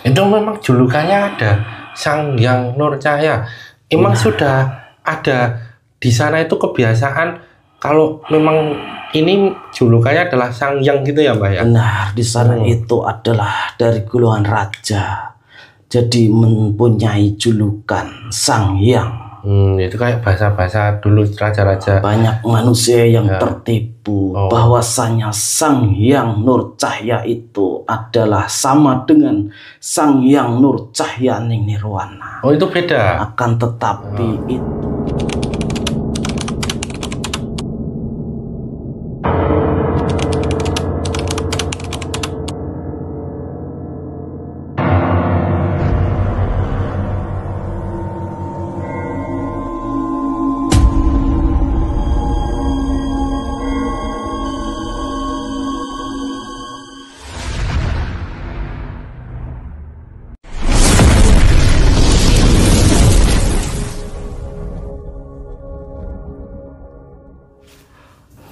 Itu memang julukannya ada, Sang Hyang Nur Cahya. Emang sudah ada di sana itu kebiasaan kalau memang ini julukannya adalah Sang Hyang gitu ya Mbak ya? Benar, di sana itu adalah dari golongan raja. Jadi mempunyai julukan Sang Hyang. Itu kayak bahasa-bahasa dulu raja-raja. Banyak manusia yang tertipu bahwasanya Sang Hyang Nur Cahya itu adalah sama dengan Sang Hyang Nur Cahya Ning Nirwana. Oh, itu beda. Akan tetapi itu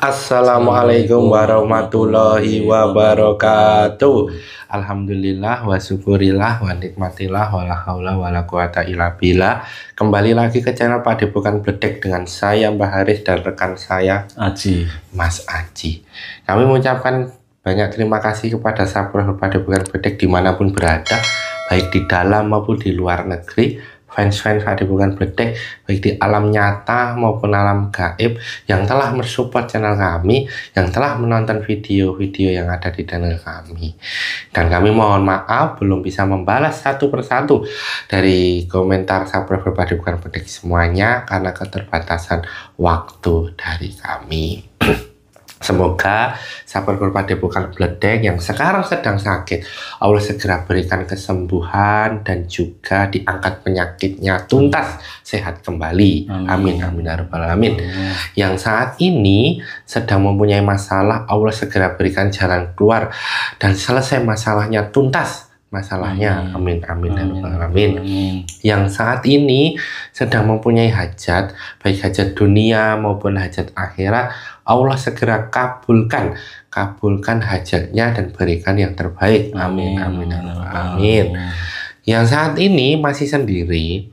Assalamualaikum warahmatullahi wabarakatuh. Alhamdulillah wa syukurillah wa nikmatillah wa la haula wa la quwata illa billah. Kembali lagi ke channel Padepokan Bledek dengan saya Mbah Haris dan rekan saya Aji, Mas Aji. Kami mengucapkan banyak terima kasih kepada sahabat Padepokan Bledek dimanapun berada, baik di dalam maupun di luar negeri. Fans-fans Padepokan Bledek baik di alam nyata maupun alam gaib yang telah mensupport channel kami, yang telah menonton video-video yang ada di channel kami. Dan kami mohon maaf belum bisa membalas satu persatu dari komentar sahabat Padepokan Bledek semuanya karena keterbatasan waktu dari kami. Semoga sahabat Padepokan Bledek yang sekarang sedang sakit, Allah segera berikan kesembuhan dan juga diangkat penyakitnya tuntas sehat kembali. Amin amin ya rabbal alamin. Yang saat ini sedang mempunyai masalah, Allah segera berikan jalan keluar dan selesai masalahnya tuntas masalahnya. Amin amin ya rabbal alamin. Yang saat ini sedang mempunyai hajat, baik hajat dunia maupun hajat akhirat, Allah segera kabulkan hajatnya dan berikan yang terbaik. Amin amin amin. Yang saat ini masih sendiri,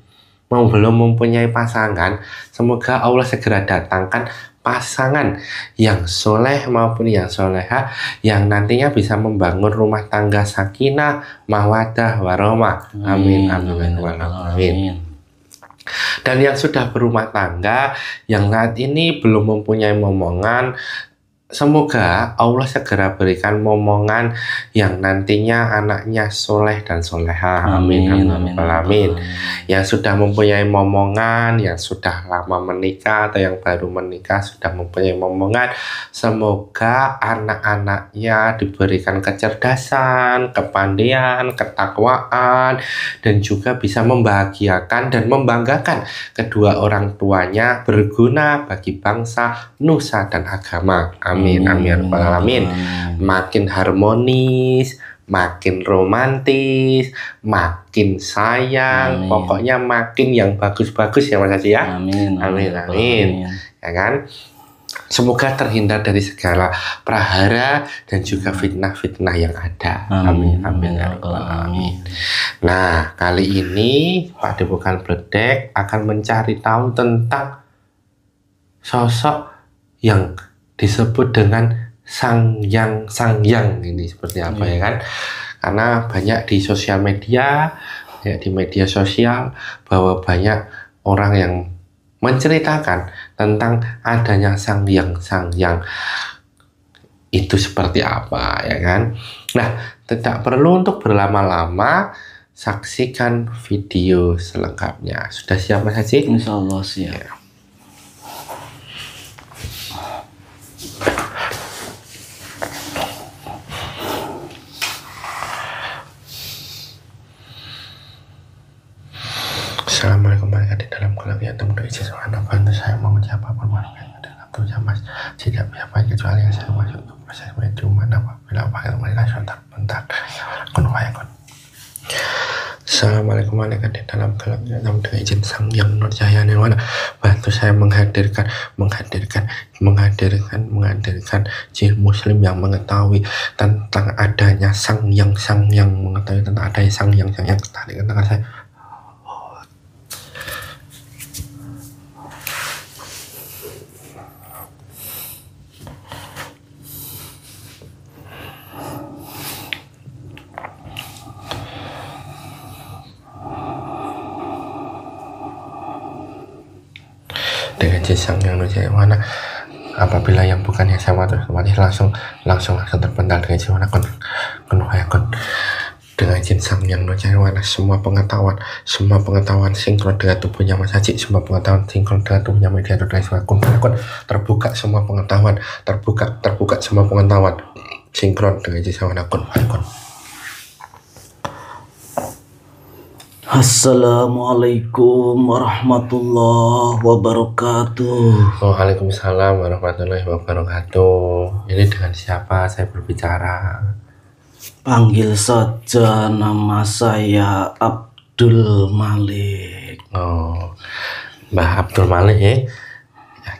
belum mempunyai pasangan, semoga Allah segera datangkan pasangan yang soleh maupun yang soleha yang nantinya bisa membangun rumah tangga sakinah, mawaddah, warahmah. Amin amin amin. Dan yang sudah berumah tangga, yang saat ini belum mempunyai momongan, semoga Allah segera berikan momongan yang nantinya anaknya soleh dan soleha. Amin amin amin. Yang sudah mempunyai momongan, yang sudah lama menikah atau yang baru menikah sudah mempunyai momongan, semoga anak-anaknya diberikan kecerdasan, kepandaian, ketakwaan, dan juga bisa membahagiakan dan membanggakan kedua orang tuanya, berguna bagi bangsa, nusa, dan agama. Amin amin amin. Makin harmonis, makin romantis, makin sayang, pokoknya makin yang bagus-bagus ya Mas Haji ya. Amin amin amin. Ya kan? Semoga terhindar dari segala prahara dan juga fitnah-fitnah yang ada. Amin amin amin. Nah, kali ini Padepokan Bledek akan mencari tahu tentang sosok yang disebut dengan Sang Hyang ini seperti apa ya kan? Karena banyak di sosial media, ya di media sosial bahwa banyak orang yang menceritakan tentang adanya Sang Hyang itu seperti apa ya kan? Nah, tidak perlu untuk berlama-lama, saksikan video selengkapnya. Sudah siap Mas Haji? Insya Allah siap. Ya. Assalamualaikum warahmatullahi wabarakatuh. Dalam kelebihan teman isi soal bantu saya mau siapapun warga dalam tujuan Mas tidak siapa kecuali yang saya masuk untuk proses cuma apabila wakil mereka sudah bentar kun. Assalamualaikum malaikat di dalam gelapnya dengan izin Sang Yang Nurcahya Nirwana, bantu saya menghadirkan jin muslim yang mengetahui tentang adanya Sang Yang mengetahui tentang adanya Sang Yang tertarik tentang saya. Dengan jin Sang Yang Nurcahya, apabila yang bukan yang sama otomatis langsung terpental dengan jin kun. Dengan jin Sang Yang Nurcahya, semua pengetahuan sinkron dengan tubuhnya Mas Haji, semua pengetahuan sinkron dengan tubuhnya media dengan kun terbuka semua pengetahuan, terbuka semua pengetahuan sinkron dengan jin Sang Yang kun. Assalamualaikum warahmatullahi wabarakatuh. Waalaikumsalam warahmatullahi wabarakatuh. Ini dengan siapa saya berbicara? Panggil saja nama saya Abdul Malik. Oh, Mbah Abdul Malik ya.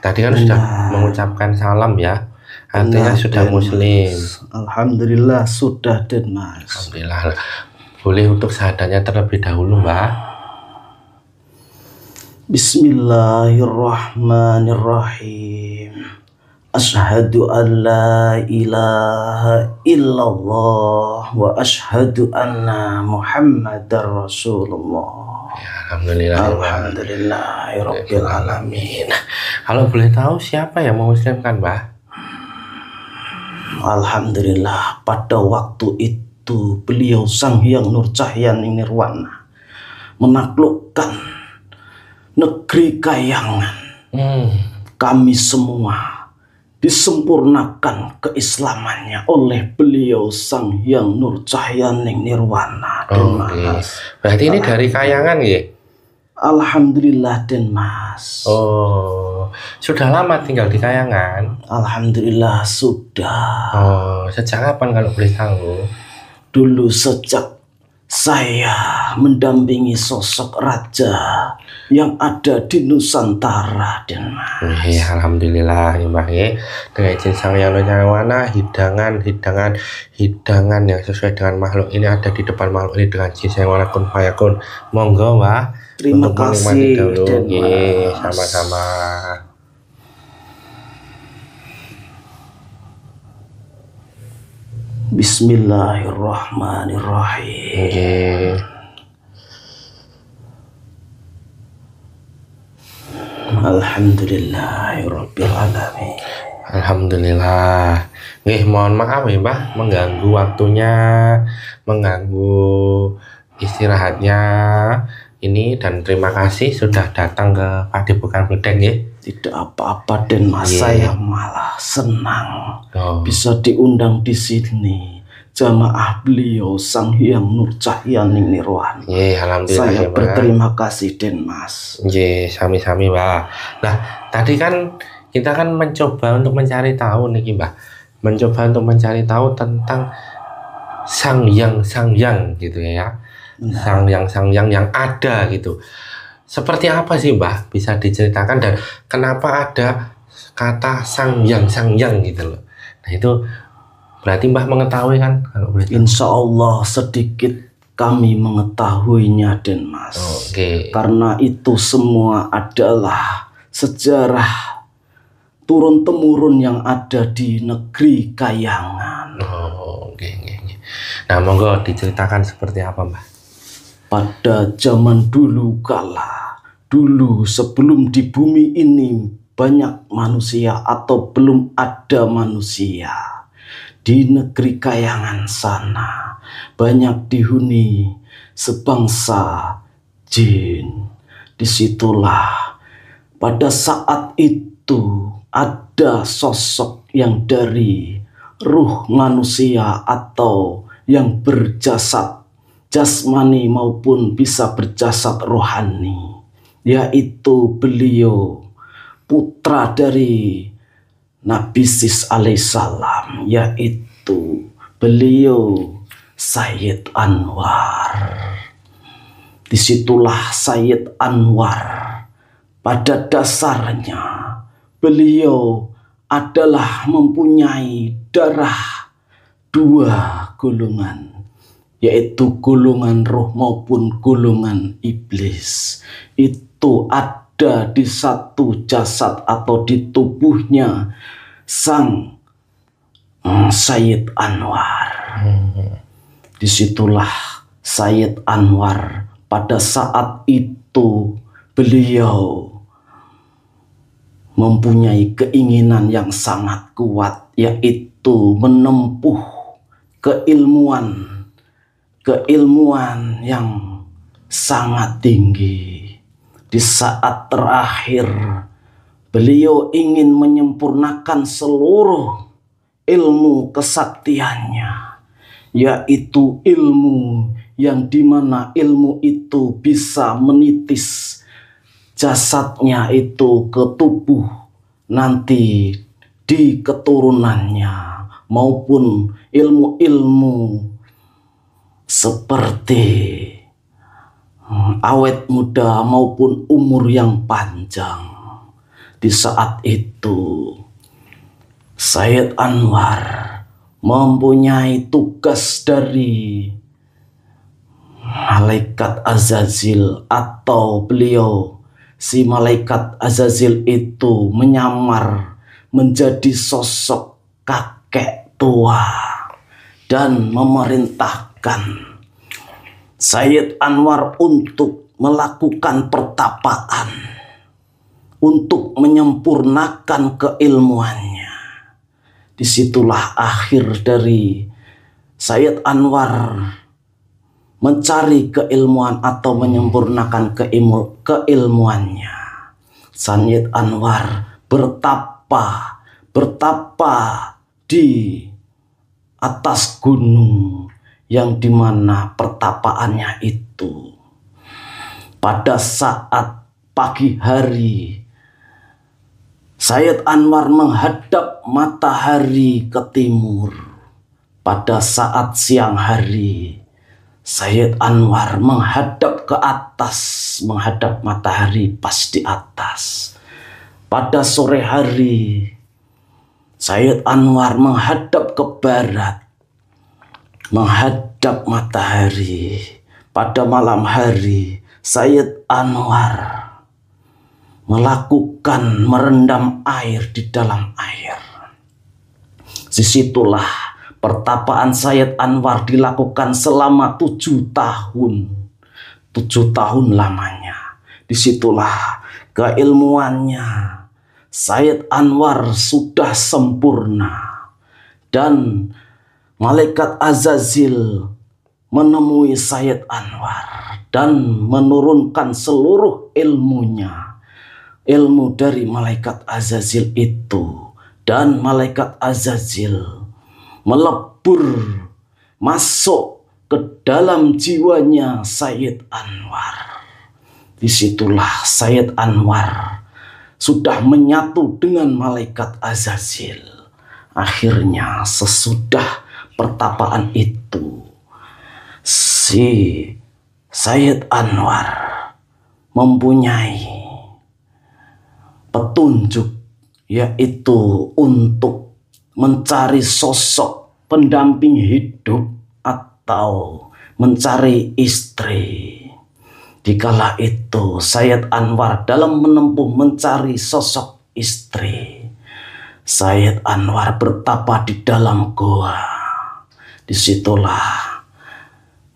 Tadi kan sudah mengucapkan salam ya. Artinya sudah muslim. Alhamdulillah sudah Den Mas. Alhamdulillah. Boleh untuk syahadatnya terlebih dahulu, Mbak. Bismillahirrahmanirrahim. Asyhadu an la ilaha illallah wa asyhadu anna Muhammadar Rasulullah. Ya, alhamdulillah. Alhamdulillahirabbil alamin. Kalau boleh tahu siapa yang memuslimkan, Mbak? Alhamdulillah, pada waktu itu beliau Sang Hyang Nurcahya Nirwana menaklukkan negeri Kayangan. Kami semua disempurnakan keislamannya oleh beliau Sang Hyang Nurcahya Nirwana. Berarti ini dari Kayangan ya? Alhamdulillah Den Mas. Oh, sudah lama tinggal di Kayangan? Alhamdulillah sudah. Oh, sejak kapan kalau boleh tahu? Dulu sejak saya mendampingi sosok raja yang ada di Nusantara, Den Mas. Alhamdulillah ya Mbak ya. Dengan izin Sang Yang Nurcahya, hidangan yang sesuai dengan makhluk ini ada di depan makhluk ini dengan jin yang warna kun fayakun. Monggo Mbak. Terima kasih Den Mas. Sama-sama. Bismillahirrahmanirrahim. Alhamdulillahirabbil alamin. Alhamdulillah. Mohon maaf ya Mbah, mengganggu waktunya, mengganggu istirahatnya ini, dan terima kasih sudah datang ke Padepokan Bledek ya. Tidak apa-apa Den Mas, saya malah senang bisa diundang di sini. Jamaah beliau Sang Hyang Nurcahya Nirwana. Alhamdulillah. Saya berterima kasih Den Mas. Sami-sami Mbak. Nah, tadi kan kita kan mencoba untuk mencari tahu nih Mbak. Mencoba untuk mencari tahu tentang Sang Yang gitu ya. Sang Yang yang ada gitu. Seperti apa sih Mbak? Bisa diceritakan, dan kenapa ada kata Sang Yang gitu loh. Nah itu berarti Mbah mengetahui kan? Kalau boleh tahu. Insya Allah sedikit kami mengetahuinya Den Mas. Karena itu semua adalah sejarah turun-temurun yang ada di negeri Kayangan. Nah monggo diceritakan seperti apa Mbah? Pada zaman dulu kala, sebelum di bumi ini banyak manusia atau belum ada manusia, di negeri Kayangan sana banyak dihuni sebangsa jin. Disitulah pada saat itu ada sosok yang dari ruh manusia atau yang berjasad jasmani maupun bisa berjasad rohani, yaitu beliau putra dari Nabi Sis alaihissalam, yaitu beliau Sayyid Anwar. Disitulah Sayyid Anwar pada dasarnya beliau adalah mempunyai darah dua golongan, yaitu golongan roh maupun golongan iblis. Itu ada di satu jasad atau di tubuhnya sang Sayyid Anwar. Disitulah Sayyid Anwar pada saat itu beliau mempunyai keinginan yang sangat kuat, yaitu menempuh keilmuan yang sangat tinggi. Di saat terakhir beliau ingin menyempurnakan seluruh ilmu kesaktiannya, yaitu ilmu yang dimana ilmu itu bisa menitis jasadnya itu ke tubuh nanti di keturunannya, maupun ilmu-ilmu seperti awet muda maupun umur yang panjang. Di saat itu Sayyid Anwar mempunyai tugas dari malaikat Azazil, atau si malaikat Azazil itu menyamar menjadi sosok kakek tua dan memerintahkan Sayyid Anwar untuk melakukan pertapaan, untuk menyempurnakan keilmuannya. Disitulah akhir dari Sayyid Anwar mencari keilmuan atau menyempurnakan keilmuannya. Sayyid Anwar bertapa di atas gunung, yang dimana pertapaannya itu pada saat pagi hari Sayyid Anwar menghadap matahari ke timur. Pada saat siang hari Sayyid Anwar menghadap ke atas, menghadap matahari pas di atas. Pada sore hari Sayyid Anwar menghadap ke barat, menghadap matahari. Pada malam hari Sayyid Anwar melakukan merendam air di dalam air. Disitulah pertapaan Sayyid Anwar dilakukan selama 7 tahun. 7 tahun lamanya. Disitulah keilmuannya Sayyid Anwar sudah sempurna. Dan malaikat Azazil menemui Sayyid Anwar dan menurunkan seluruh ilmunya. Ilmu dari malaikat Azazil itu. Dan malaikat Azazil melebur masuk ke dalam jiwanya Sayyid Anwar. Disitulah Sayyid Anwar sudah menyatu dengan malaikat Azazil. Akhirnya sesudah pertapaan itu, si Sayyid Anwar mempunyai petunjuk, yaitu untuk mencari sosok pendamping hidup atau mencari istri. Dikala itu Sayyid Anwar dalam menempuh mencari sosok istri, Sayyid Anwar bertapa di dalam goa. Disitulah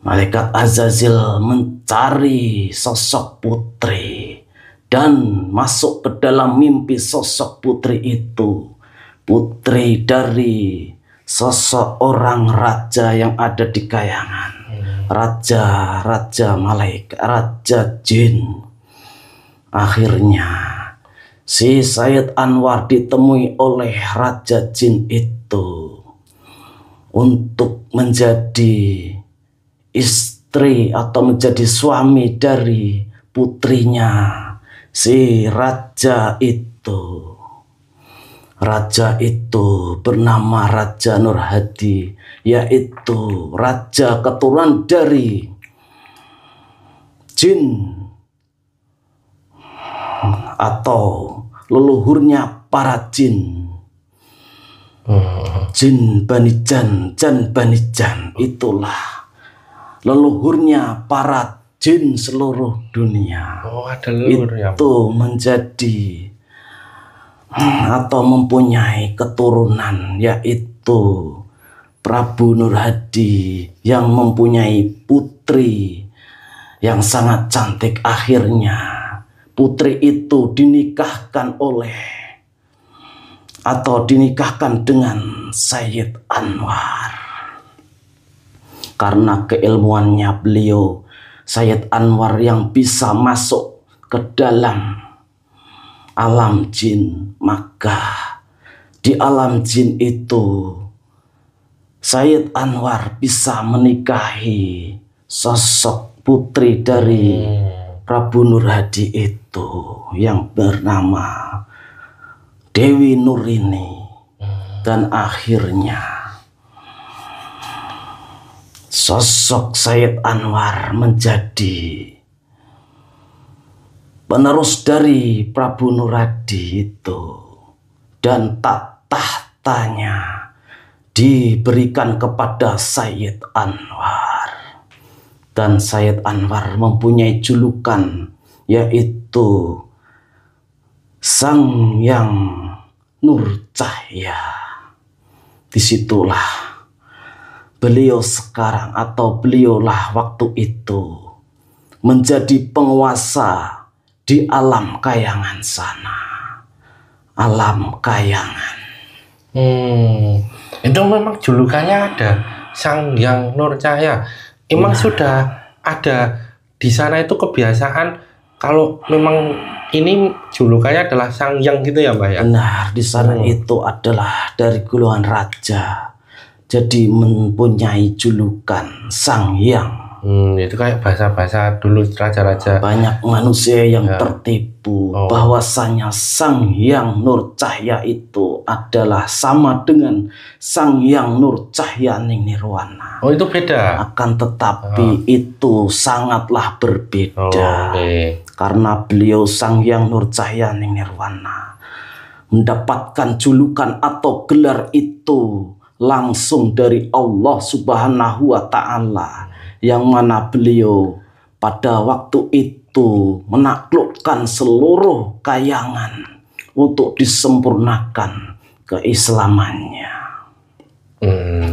malaikat Azazil mencari sosok putri dan masuk ke dalam mimpi sosok putri itu. Putri dari seseorang raja yang ada di kayangan. Raja malaikat, raja jin. Akhirnya si Sayyid Anwar ditemui oleh raja jin itu untuk menjadi istri atau menjadi suami dari putrinya. Si raja itu bernama Raja Nurhadi, yaitu raja keturunan dari jin atau leluhurnya para jin. Jin Bani Jan, Jan Bani Jan, itulah leluhurnya para jin seluruh dunia. Oh, ada leluhurnya. Itu menjadi atau mempunyai keturunan, yaitu Prabu Nur Hadi yang mempunyai putri yang sangat cantik. Akhirnya putri itu dinikahkan dengan Sayyid Anwar. Karena keilmuannya beliau, Sayyid Anwar yang bisa masuk ke dalam alam jin, maka di alam jin itu Sayyid Anwar bisa menikahi sosok putri dari Prabu Nur Hadi itu yang bernama Dewi Nurini. Dan akhirnya sosok Sayyid Anwar menjadi penerus dari Prabu Nur Hadi itu, dan tahtanya diberikan kepada Sayyid Anwar. Dan Sayyid Anwar mempunyai julukan, yaitu Sang Yang Nur Cahya. Disitulah beliau sekarang, atau beliaulah waktu itu menjadi penguasa di alam kayangan sana. Alam kayangan. Itu memang julukannya ada, Sang Yang Nur Cahya. Emang sudah ada di sana itu kebiasaan kalau memang ini julukannya adalah Sang Yang gitu ya, Mbak ya? Benar, di sana itu adalah dari golongan raja. Jadi mempunyai julukan Sang Yang. Itu kayak bahasa-bahasa dulu raja-raja. Banyak manusia yang tertipu bahwasanya Sang Yang Nur Cahya itu adalah sama dengan Sang Yang Nur Cahya Ning Nirwana. Oh, itu beda. Akan tetapi itu sangatlah berbeda. Karena beliau Sang Yang Nur Cahya Ning Nirwana mendapatkan julukan atau gelar itu langsung dari Allah Subhanahu wa Ta'ala, yang mana beliau pada waktu itu menaklukkan seluruh kayangan untuk disempurnakan keislamannya.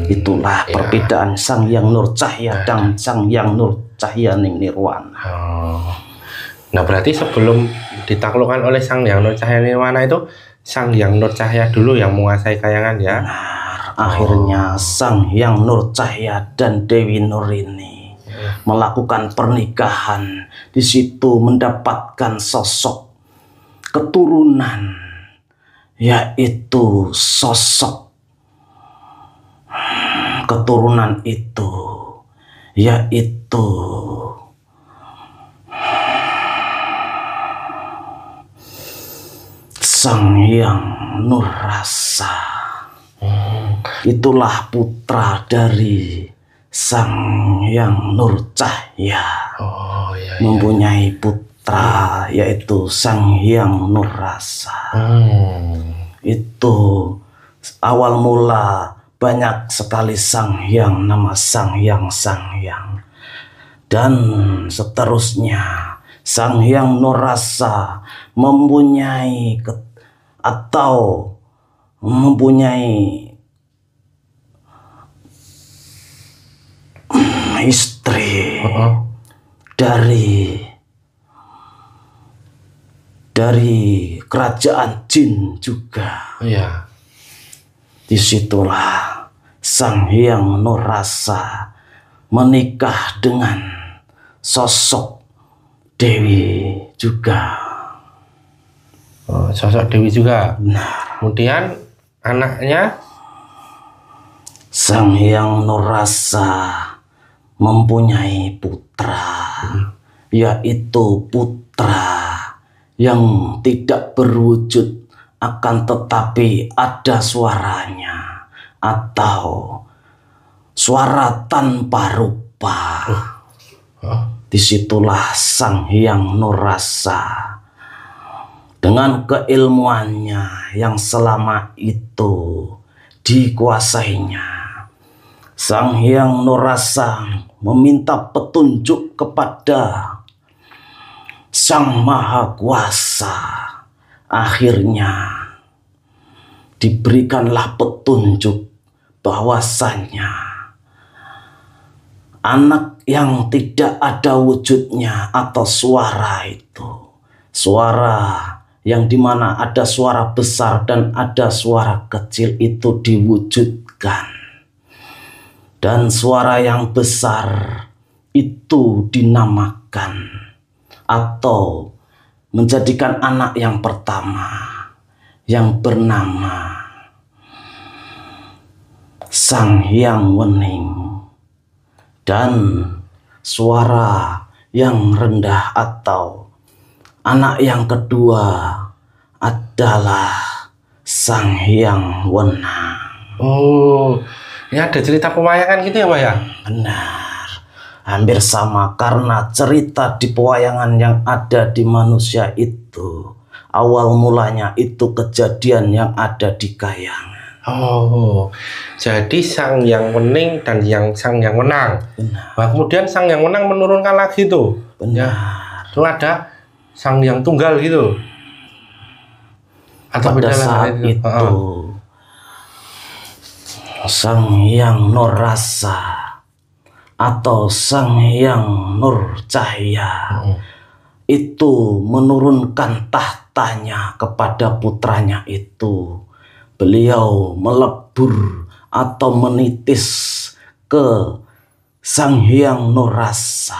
Itulah perbedaan Sang Yang Nur Cahya dan Sang Yang Nur Cahya Ning Nirwana. Nah, berarti sebelum ditaklukkan oleh Sang Yang Nur Cahya Nirwana itu Sang Yang Nur Cahya dulu yang menguasai kayangan ya? Akhirnya Sang Yang Nur Cahya dan Dewi Nurini melakukan pernikahan. Di situ mendapatkan sosok keturunan, yaitu sosok keturunan itu, yaitu Sang Yang Nur Rasa. Itulah putra dari Sang Yang Nur Cahya. Mempunyai putra yaitu Sang Yang Nur Rasa. Itu awal mula banyak sekali Sang Yang, nama Sang Yang. Dan seterusnya Sang Yang Nur Rasa mempunyai istri dari kerajaan jin juga. Disitulah Sang Yang Nur Rasa menikah dengan sosok Dewi juga. Sosok Dewi juga. Nah, kemudian anaknya Sang Yang Nur Rasa mempunyai putra, yaitu putra yang tidak berwujud, akan tetapi ada suaranya atau suara tanpa rupa. Disitulah Sang Hyang Nurrasa dengan keilmuannya yang selama itu dikuasainya. Sang Hyang Nurrasa meminta petunjuk kepada Sang Maha Kuasa. Akhirnya diberikanlah petunjuk bahwasannya anak yang tidak ada wujudnya atau suara itu, suara yang dimana ada suara besar dan ada suara kecil itu diwujudkan, dan suara yang besar itu dinamakan atau menjadikan anak yang pertama yang bernama Sang Hyang Wening, dan suara yang rendah atau anak yang kedua adalah Sang Hyang Wenang. Oh, ini ada cerita pewayangan gitu ya Pak ya? Benar, hampir sama karena cerita di pewayangan yang ada di manusia itu awal mulanya itu kejadian yang ada di kayangan. Oh, jadi Sang Hyang Wening dan Sang Hyang Wenang. Benar. Nah, kemudian Sang Hyang Wenang menurunkan lagi tuh. Benar. Itu ada Sang Hyang Tunggal gitu. Atau pada saat itu Sang Hyang Nurrasa atau Sang Hyang Nur Cahya itu menurunkan tahtanya kepada putranya itu. Beliau melebur atau menitis ke Sang Hyang Nurrasa.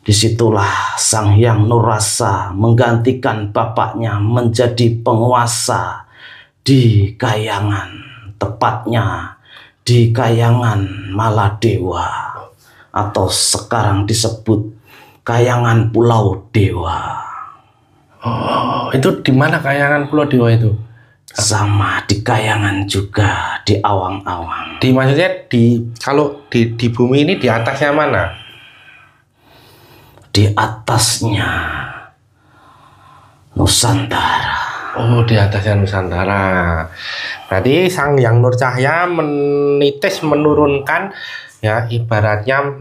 Disitulah Sang Hyang Nurrasa menggantikan bapaknya menjadi penguasa di Kayangan, tepatnya di Kayangan Maladewa atau sekarang disebut Kayangan Pulau Dewa. Oh, itu di mana Kayangan Pulau Dewa itu? Sama di Kayangan juga, di awang-awang. Maksudnya kalau di bumi ini di atasnya mana? Di atasnya Nusantara. Oh, di atasnya Nusantara. Berarti Sang Hyang Nur Cahya menurunkan ya, ibaratnya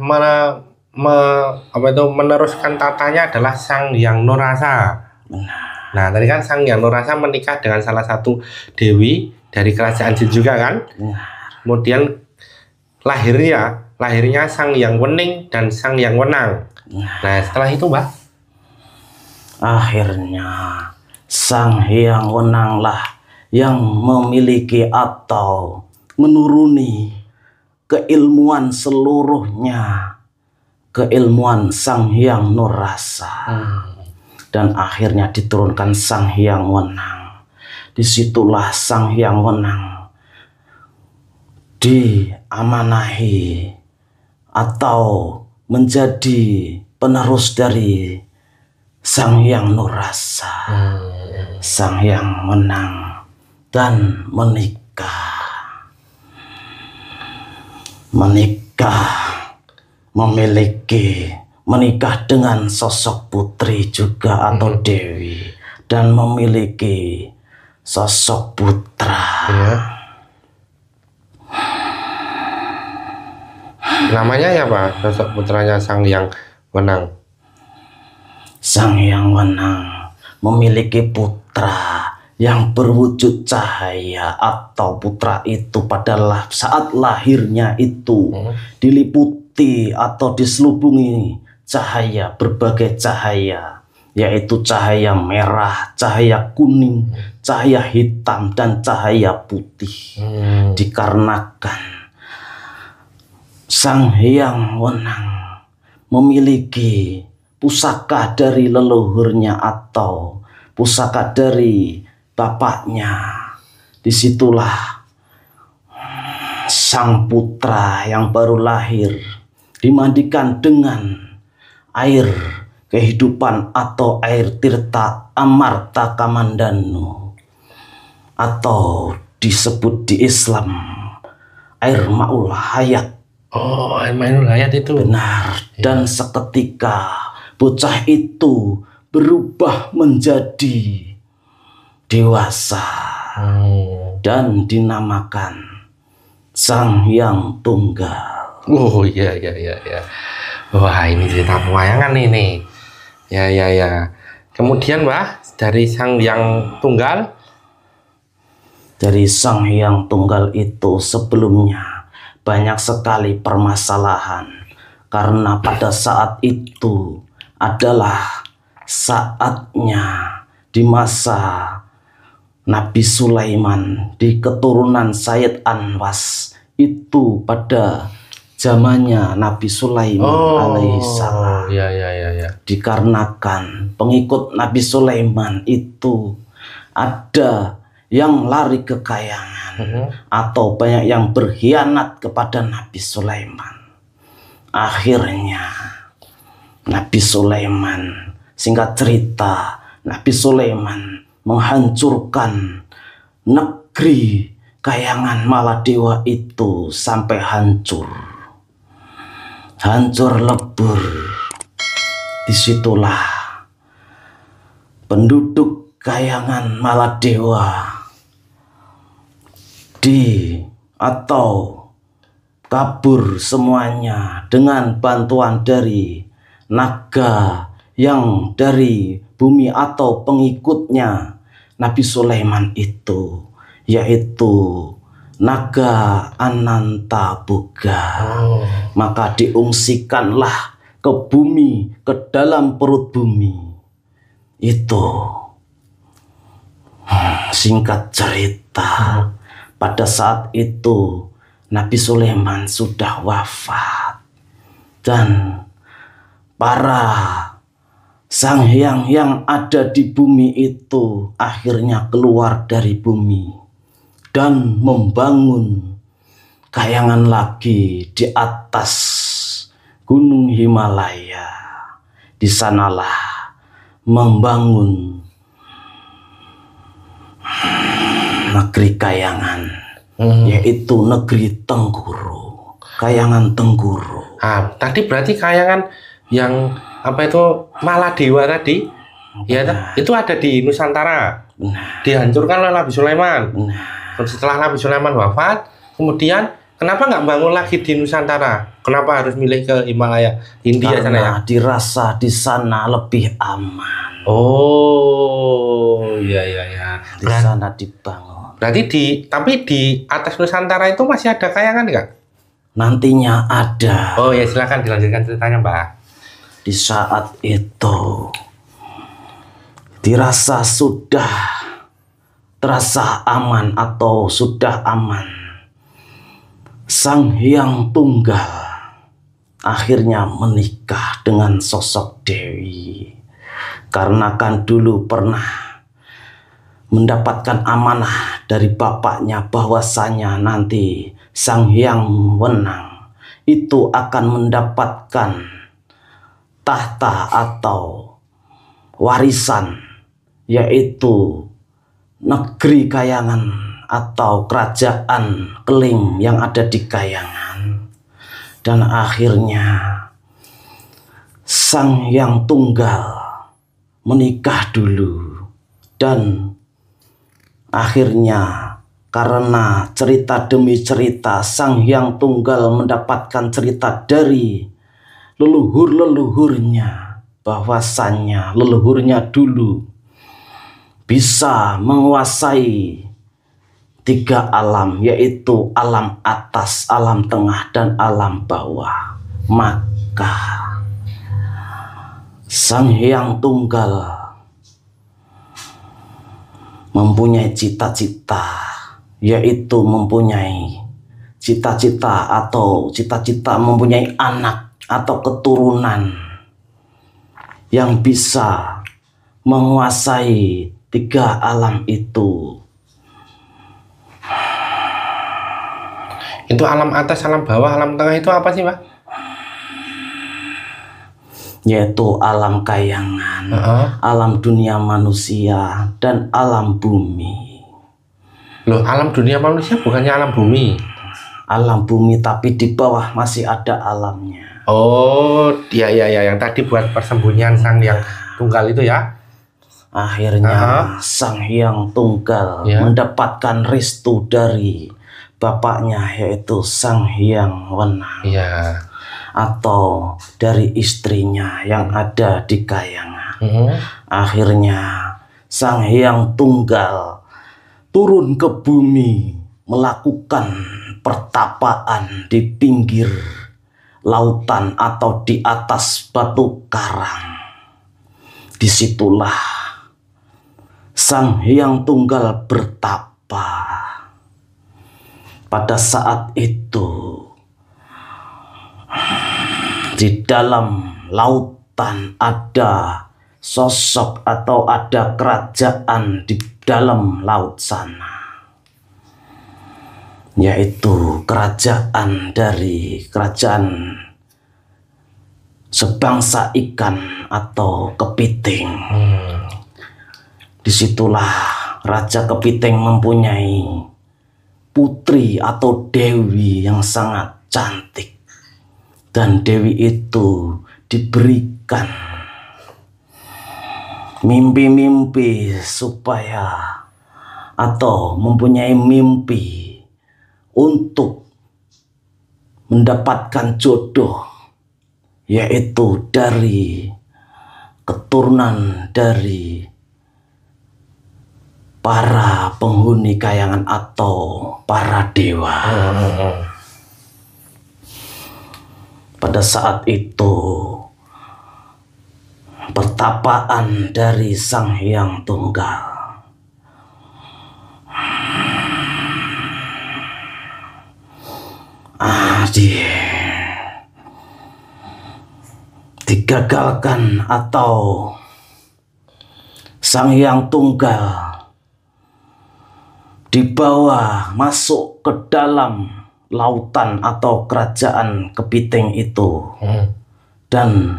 meneruskan tatanya adalah Sang Hyang Nurrasa. Nah, tadi kan Sang Hyang Nurrasa menikah dengan salah satu dewi dari kerajaan Jin juga kan? Kemudian lahirnya Sang Hyang Wening dan Sang Hyang Wenang. Nah, setelah itu Mbak, akhirnya Sang Hyang Wenang lah yang memiliki atau menuruni keilmuan seluruhnya, keilmuan Sang Hyang Nurrasa. Dan akhirnya diturunkan Sang Hyang Wenang. Disitulah Sang Hyang Wenang diamanahi atau menjadi penerus dari Sang Hyang Nurrasa. Sang Hyang Wenang dan menikah menikah dengan sosok putri juga atau dewi, dan memiliki sosok putra. Namanya ya Pak, sosok putranya Sang Hyang Wenang? Sang Hyang Wenang memiliki putra yang berwujud cahaya, atau putra itu pada saat lahirnya itu diliputi atau diselubungi cahaya, berbagai cahaya, yaitu cahaya merah, cahaya kuning, cahaya hitam, dan cahaya putih. Dikarenakan Sang Hyang Wenang memiliki pusaka dari leluhurnya atau pusaka dari bapaknya. Disitulah sang putra yang baru lahir dimandikan dengan air kehidupan atau air tirta Amarta Kamandanu, atau disebut di Islam air Ma'ul Hayat. Oh, Ainul Hayat itu. Benar. Dan seketika bocah itu berubah menjadi dewasa dan dinamakan Sang Hyang Tunggal. Oh iya. Wah, ini cerita pewayangan ini. Ya. Kemudian, Mbah, dari Sang Hyang Tunggal. Dari Sang Hyang Tunggal itu sebelumnya banyak sekali permasalahan, karena pada saat itu adalah saatnya di masa Nabi Sulaiman di keturunan Sayyid Anwas. Itu pada zamannya Nabi Sulaiman alaihi salam. Ya. Dikarenakan pengikut Nabi Sulaiman itu ada yang lari kekayangan atau banyak yang berkhianat kepada Nabi Sulaiman. Akhirnya Nabi Sulaiman, singkat cerita, Nabi Sulaiman menghancurkan negeri kayangan Maladewa itu sampai hancur lebur. Disitulah penduduk kayangan Maladewa kabur semuanya dengan bantuan dari naga yang dari bumi atau pengikutnya Nabi Sulaiman itu, yaitu naga Anantaboga. Maka diungsikanlah ke bumi, ke dalam perut bumi itu. Singkat cerita, pada saat itu Nabi Sulaiman sudah wafat dan para sang hyang yang ada di bumi itu akhirnya keluar dari bumi dan membangun kayangan lagi di atas Gunung Himalaya. Di sanalah membangun negeri kayangan, yaitu negeri Tengguru, kayangan Tengguru. Tadi berarti kayangan yang apa itu Maladewa tadi, ya, itu ada di Nusantara, dihancurkan oleh Nabi Sulaiman. Setelah Nabi Sulaiman wafat, kemudian kenapa nggak bangun lagi di Nusantara? Kenapa harus milih ke Himalaya, India sana ya? Karena dirasa di sana lebih aman. Oh, iya. Di sana dibangun. Berarti tapi di atas Nusantara itu masih ada kayangan nggak? Nantinya ada. Oh ya, silakan dilanjutkan ceritanya, Mbak. Di saat itu dirasa sudah terasa aman atau sudah aman, Sang Hyang Tunggal akhirnya menikah dengan sosok Dewi. Karena kan dulu pernah mendapatkan amanah dari bapaknya bahwasanya nanti Sang Hyang Wenang itu akan mendapatkan tahta atau warisan, yaitu negeri kayangan atau kerajaan Keling yang ada di kayangan. Dan akhirnya Sang Hyang Tunggal menikah dulu, dan akhirnya karena cerita demi cerita Sang Hyang Tunggal mendapatkan cerita dari leluhur-leluhurnya, bahwasannya leluhurnya dulu bisa menguasai 3 alam, yaitu alam atas, alam tengah, dan alam bawah. Maka Sang Hyang Tunggal mempunyai cita-cita, yaitu mempunyai cita-cita mempunyai anak atau keturunan yang bisa menguasai 3 alam itu. Itu alam atas, alam bawah, alam tengah itu apa sih, Pak? Yaitu alam kayangan, alam dunia manusia, dan alam bumi. Loh, alam dunia manusia bukannya alam bumi? alam bumi, tapi di bawah masih ada alamnya. Oh, iya yang tadi buat persembunyian Sang Hyang Tunggal itu ya. Akhirnya Sang Hyang Tunggal mendapatkan restu dari bapaknya, yaitu Sang Hyang Wenang. Iya. Atau dari istrinya yang ada di Kayangan. Akhirnya Sang Hyang Tunggal turun ke bumi melakukan pertapaan di pinggir lautan atau di atas batu karang. Disitulah Sang Hyang Tunggal bertapa. Pada saat itu di dalam lautan ada sosok atau ada kerajaan di dalam laut sana, yaitu kerajaan sebangsa ikan atau kepiting. Disitulah Raja Kepiting mempunyai putri atau dewi yang sangat cantik, dan dewi itu diberikan mimpi-mimpi supaya atau mempunyai mimpi untuk mendapatkan jodoh, yaitu dari keturunan dari para penghuni Kayangan atau para dewa. Pada saat itu pertapaan dari Sang Hyang Tunggal digagalkan, atau Sang Hyang Tunggal dibawa masuk ke dalam lautan atau kerajaan kepiting itu dan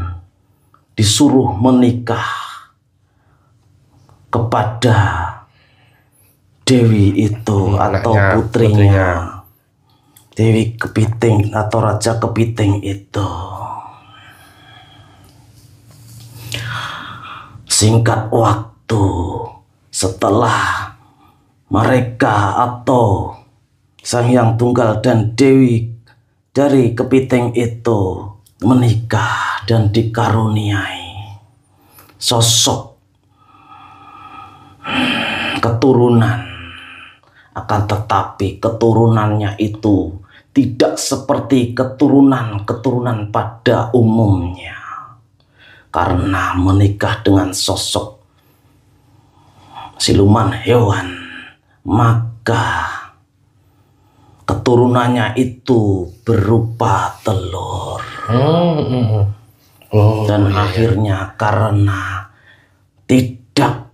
disuruh menikah kepada dewi itu atau putrinya. Dewi Kepiting atau Raja Kepiting itu. Singkat waktu setelah mereka atau Sang Hyang Tunggal dan Dewi dari Kepiting itu menikah dan dikaruniai sosok keturunan, akan tetapi keturunannya itu tidak seperti keturunan pada umumnya, karena menikah dengan sosok siluman hewan, maka keturunannya itu berupa telur. Dan akhirnya karena tidak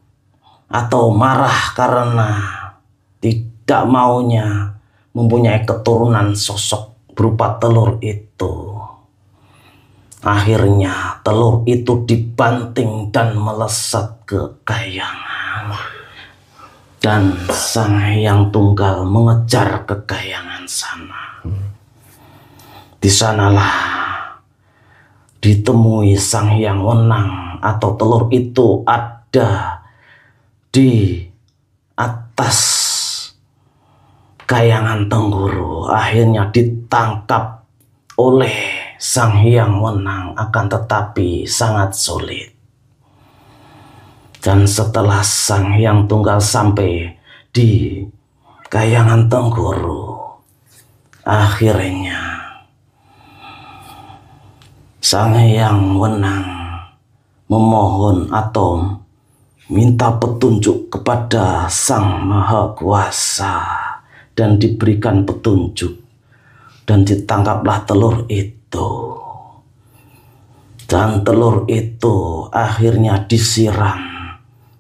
atau marah karena tidak maunya mempunyai keturunan sosok berupa telur itu, akhirnya telur itu dibanting dan melesat ke Kayangan. Dan Sang Hyang Tunggal mengejar ke Kayangan sana. Di sanalah ditemui Sang Hyang Wenang, atau telur itu ada di atas Kayangan Tengguru. Akhirnya ditangkap oleh Sang Hyang Wenang, akan tetapi sangat sulit. Dan setelah Sang Hyang Tunggal sampai di Kayangan Tengguru, akhirnya Sang Hyang Wenang memohon atau minta petunjuk kepada Sang Maha Kuasa, dan diberikan petunjuk, dan ditangkaplah telur itu. Dan telur itu akhirnya disiram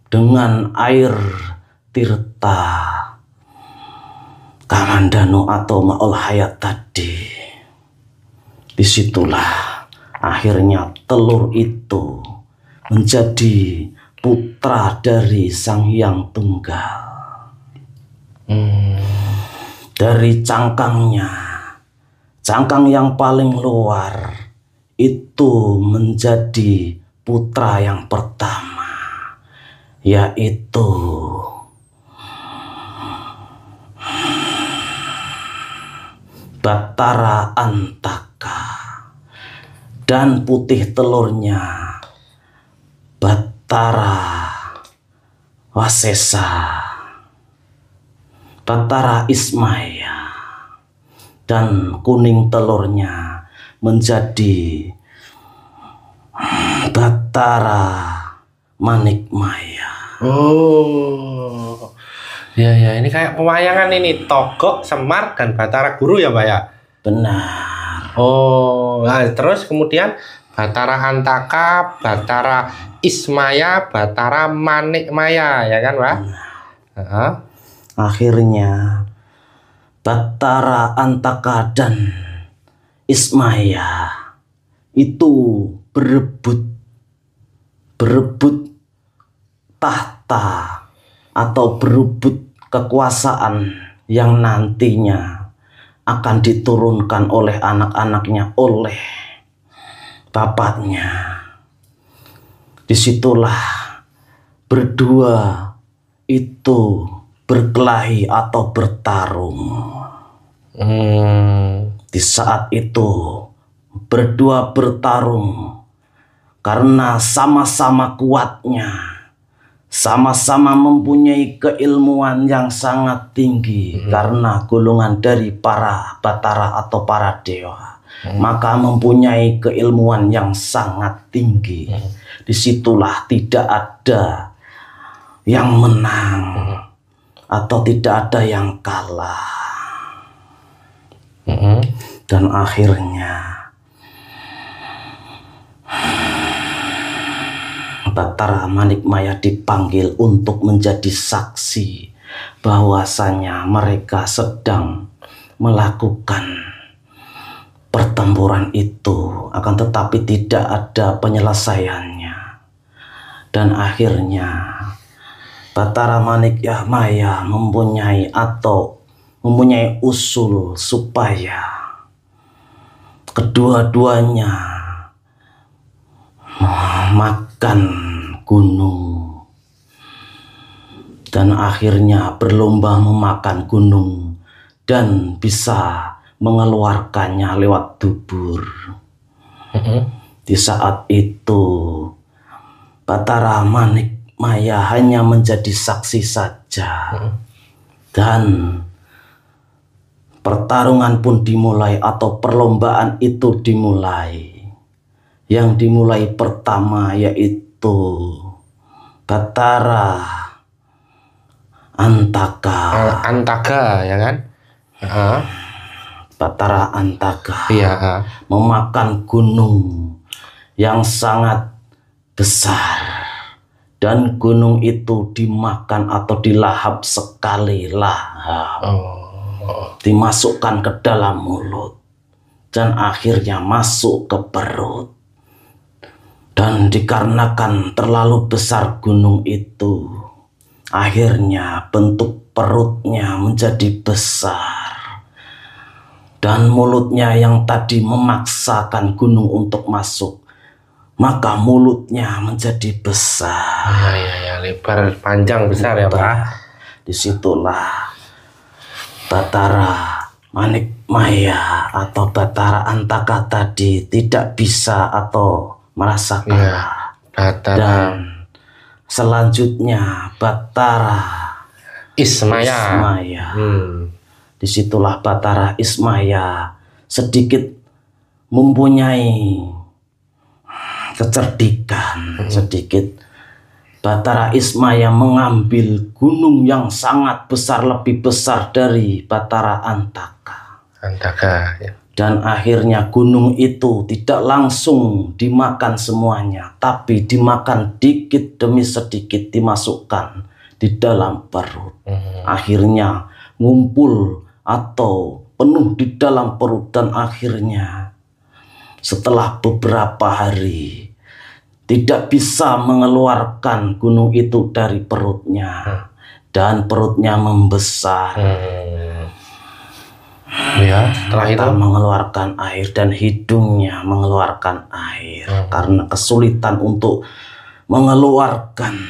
dengan air tirta Kamandanu atau Maul Hayat tadi. Disitulah akhirnya telur itu menjadi putra dari Sang Hyang Tunggal. Dari cangkangnya cangkang yang paling luar itu menjadi putra yang pertama, yaitu Bathara Antaka, dan putih telurnya Bathara Wasesa, Bathara Ismaya, dan kuning telurnya menjadi Bathara Manikmaya. Oh, ya, ini kayak pewayangan ini, Togok, Semar, dan Bathara Guru ya, Pak ya? Benar. Oh, nah, terus kemudian Bathara Antaka, Bathara Ismaya, Bathara Manikmaya, ya kan, Pak? Akhirnya Bathara Antaka dan Ismaya itu berebut tahta atau berebut kekuasaan yang nantinya akan diturunkan oleh anak-anaknya oleh bapaknya. Disitulah berdua itu berkelahi atau bertarung. Di saat itu berdua bertarung karena sama-sama kuatnya, sama-sama mempunyai keilmuan yang sangat tinggi. Karena golongan dari para Bathara atau para dewa, maka mempunyai keilmuan yang sangat tinggi. Disitulah tidak ada yang menang atau tidak ada yang kalah. Dan akhirnya Bathara Manikmaya dipanggil untuk menjadi saksi bahwasanya mereka sedang melakukan pertempuran itu, akan tetapi tidak ada penyelesaiannya. Dan akhirnya Bathara Manikmaya mempunyai usul supaya kedua-duanya makan gunung, dan akhirnya berlomba memakan gunung dan bisa mengeluarkannya lewat dubur. Di saat itu Bathara Manikmaya hanya menjadi saksi saja, dan pertarungan pun dimulai atau perlombaan itu dimulai. Yang dimulai pertama yaitu Bathara Antaka. Antaka, ya kan? Bathara Antaka Iya. memakan gunung yang sangat besar, dan gunung itu dimakan atau dilahap sekali lahap. Dimasukkan ke dalam mulut dan akhirnya masuk ke perut. Dan dikarenakan terlalu besar gunung itu, akhirnya bentuk perutnya menjadi besar, dan mulutnya yang tadi memaksakan gunung untuk masuk, maka mulutnya menjadi besar. Ya, lebar, panjang, besar ya, Pak. Disitulah Bathara Manikmaya atau Bathara Antaka tadi tidak bisa atau merasa kalah. Dan selanjutnya Bathara Ismaya. Disitulah Bathara Ismaya sedikit mempunyai kecerdikan sedikit. Bathara Ismaya mengambil gunung yang sangat besar, lebih besar dari Bathara Antaka. Ya. Dan akhirnya gunung itu tidak langsung dimakan semuanya, tapi dimakan dikit demi sedikit, dimasukkan di dalam perut. Akhirnya ngumpul atau penuh di dalam perut, dan akhirnya setelah beberapa hari tidak bisa mengeluarkan gunung itu dari perutnya, dan perutnya membesar. Ya, setelah itu mata mengeluarkan air dan hidungnya mengeluarkan air karena kesulitan untuk mengeluarkan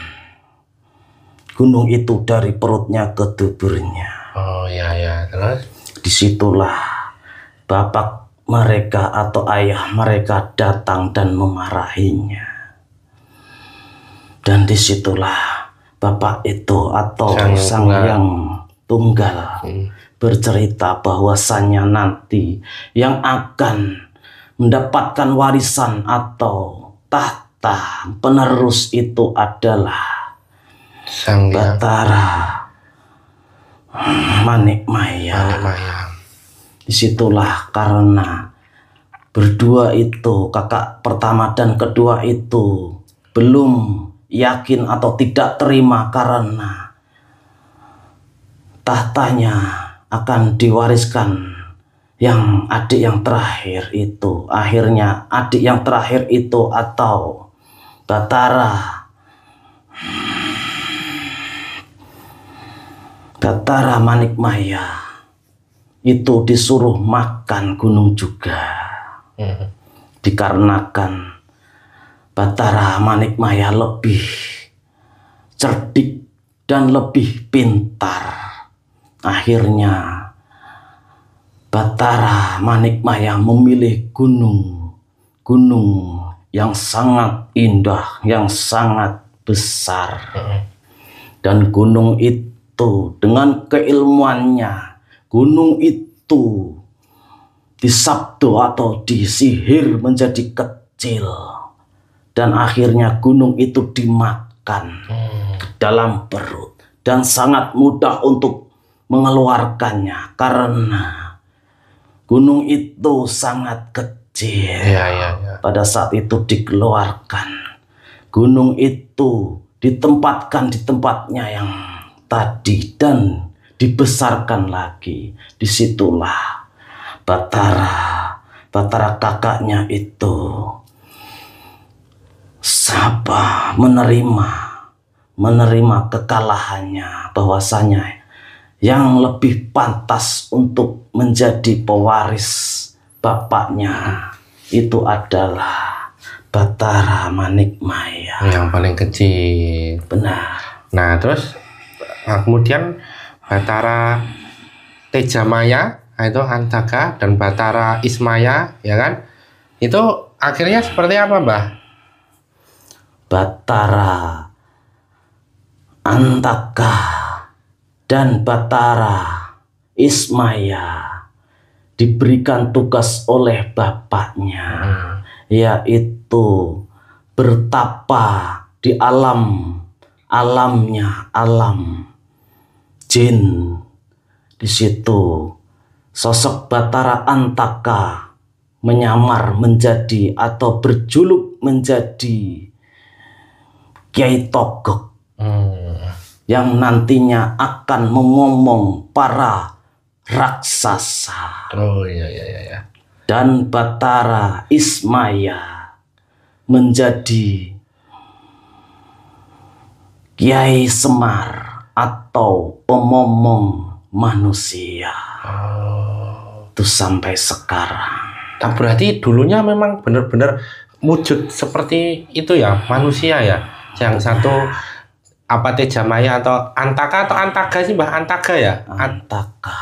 gunung itu dari perutnya ke tuburnya. oh ya terus Disitulah bapak mereka atau ayah mereka datang dan memarahinya. Dan disitulah bapak itu atau sang yang tunggal bercerita bahwasannya nanti yang akan mendapatkan warisan atau tahta penerus itu adalah sang Batara Manik Maya. Disitulah karena berdua itu, kakak pertama dan kedua itu belum yakin atau tidak terima karena tahtanya akan diwariskan yang adik yang terakhir itu. Akhirnya adik yang terakhir itu atau Batara Manik Maya itu disuruh makan gunung juga. Dikarenakan Batara Manik Maya lebih cerdik dan lebih pintar. Akhirnya Batara Manik Maya memilih gunung yang sangat indah, yang sangat besar. Dan gunung itu dengan keilmuannya, gunung itu disabdo atau disihir menjadi kecil. Dan akhirnya gunung itu dimakan ke dalam perut. Dan sangat mudah untuk mengeluarkannya karena gunung itu sangat kecil. Pada saat itu dikeluarkan. Gunung itu ditempatkan di tempatnya yang tadi dan dibesarkan lagi. Disitulah Batara kakaknya itu menerima kekalahannya, bahwasanya yang lebih pantas untuk menjadi pewaris bapaknya itu adalah Batara Manik Maya. Yang paling kecil. Benar. Nah, terus kemudian Batara Tejamaya, itu Antaka, dan Batara Ismaya, ya kan? Itu akhirnya seperti apa, Mbah? Batara Antaka dan Batara Ismaya diberikan tugas oleh bapaknya, yaitu bertapa di alamnya alam jin. Di situ sosok Batara Antaka menyamar menjadi atau berjuluk menjadi Kiai Togok yang nantinya akan mengomong para raksasa. Oh iya. Dan Batara Ismaya menjadi Kiai Semar atau pemomong manusia. Itu sampai sekarang. Nah, berarti dulunya memang benar-benar wujud seperti itu ya, manusia ya. Yang satu apa Tejamaya atau Antaka atau Antaga sih, Mbah? Antaga ya?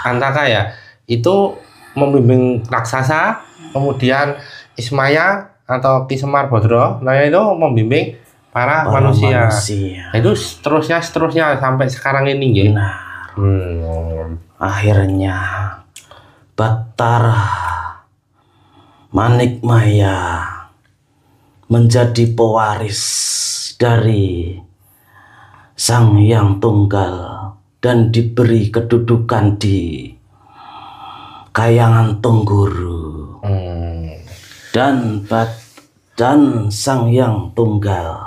Antaka ya. Itu membimbing raksasa, kemudian Ismaya atau Ki Semar Bodro, nah itu membimbing para manusia. Nah, itu seterusnya sampai sekarang ini ya. Akhirnya Batara Manik Maya menjadi pewaris dari Sang Hyang Tunggal dan diberi kedudukan di Kayangan Tungguru. Dan Sang Hyang Tunggal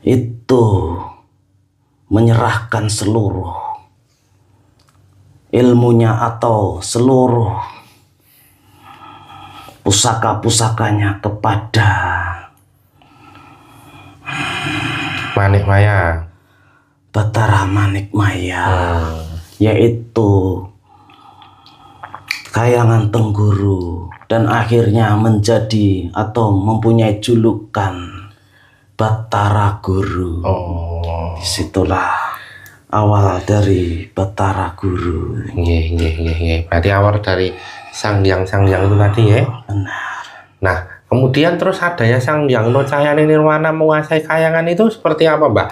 itu menyerahkan seluruh ilmunya atau seluruh pusaka-pusakanya kepada Manik Maya. Batara Manik Maya, yaitu Kayangan Tengguru dan akhirnya menjadi atau mempunyai julukan Batara Guru. Disitulah awal dari Batara Guru. Nggih. Berarti awal dari Sang Hyang itu tadi ya. Benar. Nah, kemudian terus adanya Sang Hyang Nurcayani Nirwana menguasai kayangan itu seperti apa, Mbak?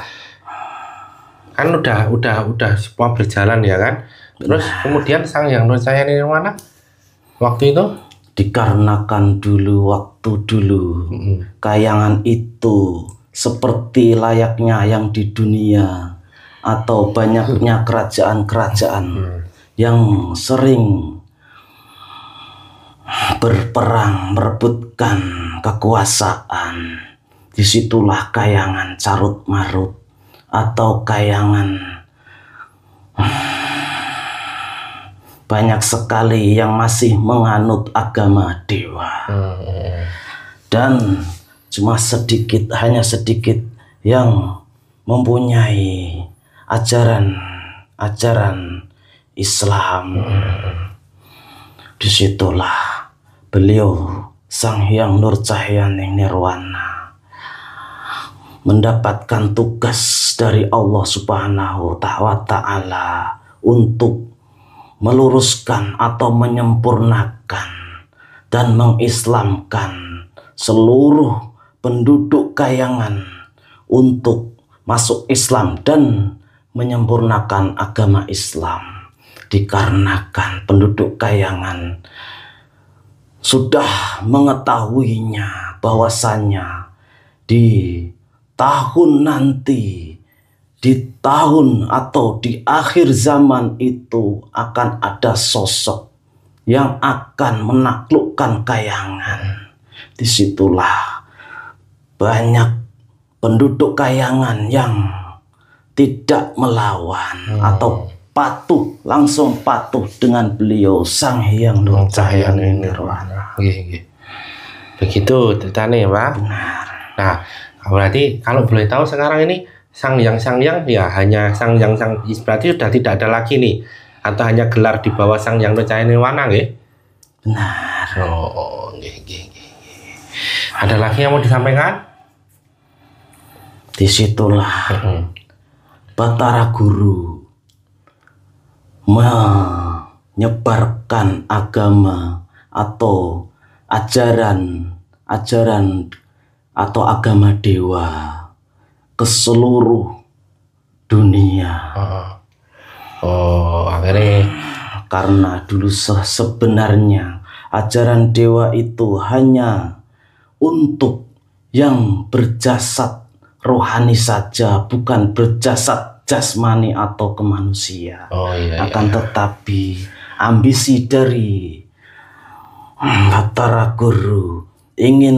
Kan udah semua berjalan ya kan? Terus kemudian Sang Hyang Nurcayani Nirwana waktu itu dikarenakan waktu dulu kayangan itu seperti layaknya yang di dunia atau banyaknya kerajaan-kerajaan yang sering berperang merebutkan kekuasaan. Disitulah kayangan Carut Marut atau kayangan banyak sekali yang masih menganut agama dewa. Dan cuma sedikit, hanya sedikit yang mempunyai ajaran Islam. Disitulah beliau Sang Hyang Nurcayani Nirwana mendapatkan tugas dari Allah Subhanahu wa Ta'ala untuk meluruskan atau menyempurnakan dan mengislamkan seluruh penduduk kayangan untuk masuk Islam dan menyempurnakan agama Islam. Dikarenakan penduduk kayangan sudah mengetahuinya bahwasanya di tahun nanti, di tahun atau di akhir zaman itu akan ada sosok yang akan menaklukkan kayangan. Disitulah banyak penduduk kayangan yang tidak melawan atau langsung patuh dengan beliau Sang Hyang Nurcayani Nirwana. Begitu ceritanya ya, Pak. Benar. Nah, berarti kalau boleh tahu sekarang ini Sang Hyang ya hanya Sang Hyang berarti sudah tidak ada lagi nih, atau hanya gelar di bawah Sang Hyang Nurcayani Nirwana nggih? Benar. Nggih. Ada lagi yang mau disampaikan? Disitulah Batara Guru menyebarkan agama atau ajaran atau agama dewa ke seluruh dunia. Akhirnya karena dulu sebenarnya ajaran dewa itu hanya untuk yang berjasad rohani saja, bukan berjasad jasmani atau kemanusia. Akan tetapi ambisi dari Batara Guru ingin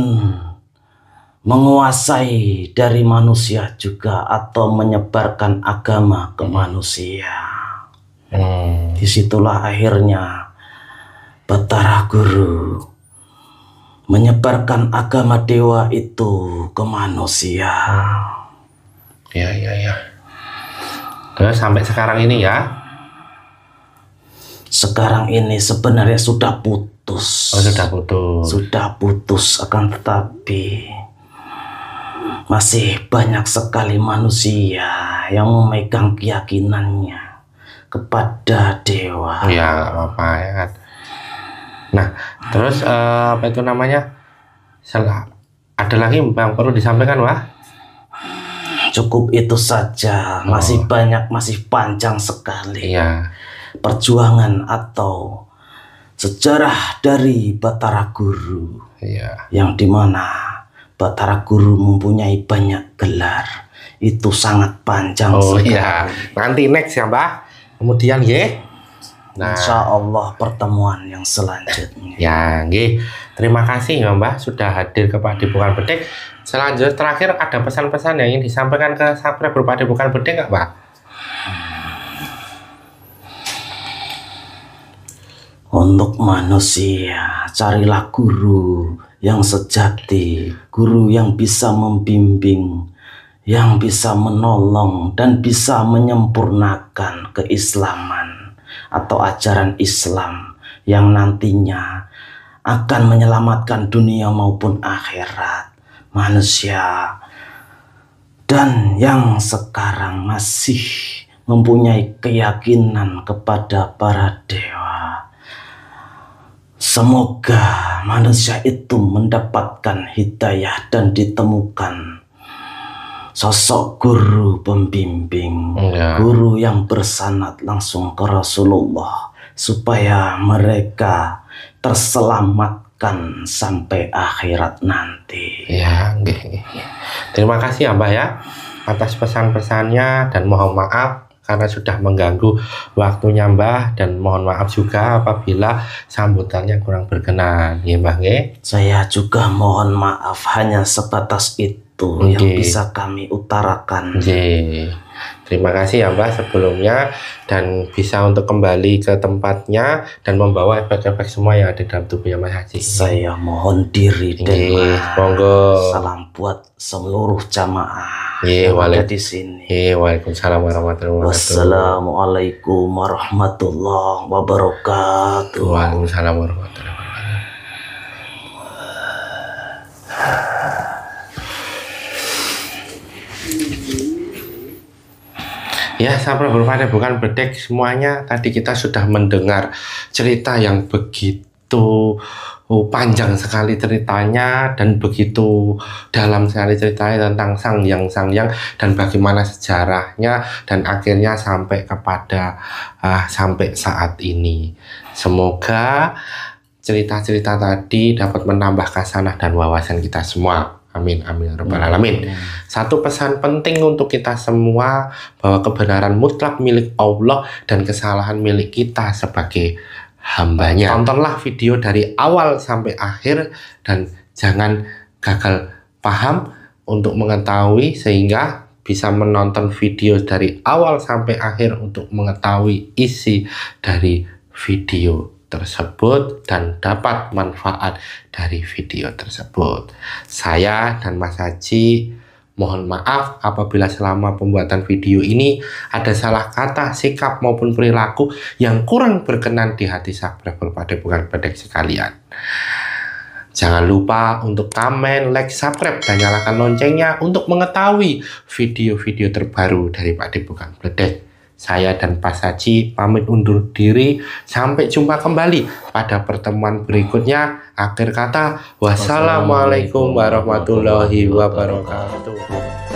menguasai dari manusia juga atau menyebarkan agama ke manusia. Disitulah akhirnya Batara Guru menyebarkan agama dewa itu ke manusia. Ya. Terus sampai sekarang ini ya? Sekarang ini sebenarnya sudah putus. Sudah putus, akan tetapi masih banyak sekali manusia yang memegang keyakinannya kepada dewa. Ya, nggak apa-apa ya kan. Nah, terus apa itu namanya? Ada lagi yang perlu disampaikan, Wah? Cukup itu saja. Masih banyak, masih panjang sekali. Iya. Perjuangan atau sejarah dari Batara Guru. Iya. Yang dimana Batara Guru mempunyai banyak gelar. Itu sangat panjang sekali. Iya. Nanti next ya, Mbak. Kemudian ya. Nah, insya Allah pertemuan yang selanjutnya. Ya, nggih. Terima kasih ya, Mbak, sudah hadir ke Padepokan Bedek. Selanjutnya terakhir ada pesan-pesan yang ingin disampaikan ke subscriber Padepokan Bedek nggak, Pak? Untuk manusia, carilah guru yang sejati, guru yang bisa membimbing, yang bisa menolong dan bisa menyempurnakan keislaman atau ajaran Islam yang nantinya akan menyelamatkan dunia maupun akhirat manusia, dan yang sekarang masih mempunyai keyakinan kepada para dewa. Semoga manusia itu mendapatkan hidayah dan ditemukan sosok guru pembimbing, guru yang bersanad langsung ke Rasulullah, supaya mereka terselamatkan sampai akhirat nanti. Ya, terima kasih ya Mbah ya atas pesan-pesannya, dan mohon maaf karena sudah mengganggu waktunya Mbah, dan mohon maaf juga apabila sambutannya kurang berkenan. Ya Mbah nggih. Saya juga mohon maaf, hanya sebatas itu yang bisa kami utarakan. Terima kasih ya Mbah sebelumnya, dan bisa untuk kembali ke tempatnya dan membawa efek-efek semua yang ada dalam tubuhnya Mas Haji. Saya mohon diri dan monggo. Salam buat seluruh jamaah yang ada di sini. Waalaikumsalam warahmatullahi wabarakatuh. Wassalamualaikum warahmatullahi wabarakatuh. Waalaikumsalam warahmatullahi wabarakatuh. Ya, sahabat bukan bedek semuanya, tadi kita sudah mendengar cerita yang begitu panjang sekali ceritanya, dan begitu dalam sekali ceritanya tentang sang yang dan bagaimana sejarahnya, dan akhirnya sampai kepada sampai saat ini. Semoga cerita-cerita tadi dapat menambah khasanah dan wawasan kita semua. Amin, amin, rabbal alamin. Satu pesan penting untuk kita semua, bahwa kebenaran mutlak milik Allah dan kesalahan milik kita sebagai hambanya. Tontonlah video dari awal sampai akhir, dan jangan gagal paham untuk mengetahui, sehingga bisa menonton video dari awal sampai akhir untuk mengetahui isi dari video tersebut dan dapat manfaat dari video tersebut. Saya dan Mas Haji mohon maaf apabila selama pembuatan video ini ada salah kata, sikap maupun perilaku yang kurang berkenan di hati subscriber bukan bedek sekalian. Jangan lupa untuk komen, like, subscribe, dan nyalakan loncengnya untuk mengetahui video-video terbaru dari Bukan Bedek. Saya dan Pak Haji pamit undur diri. Sampai jumpa kembali pada pertemuan berikutnya. Akhir kata, wassalamualaikum warahmatullahi wabarakatuh.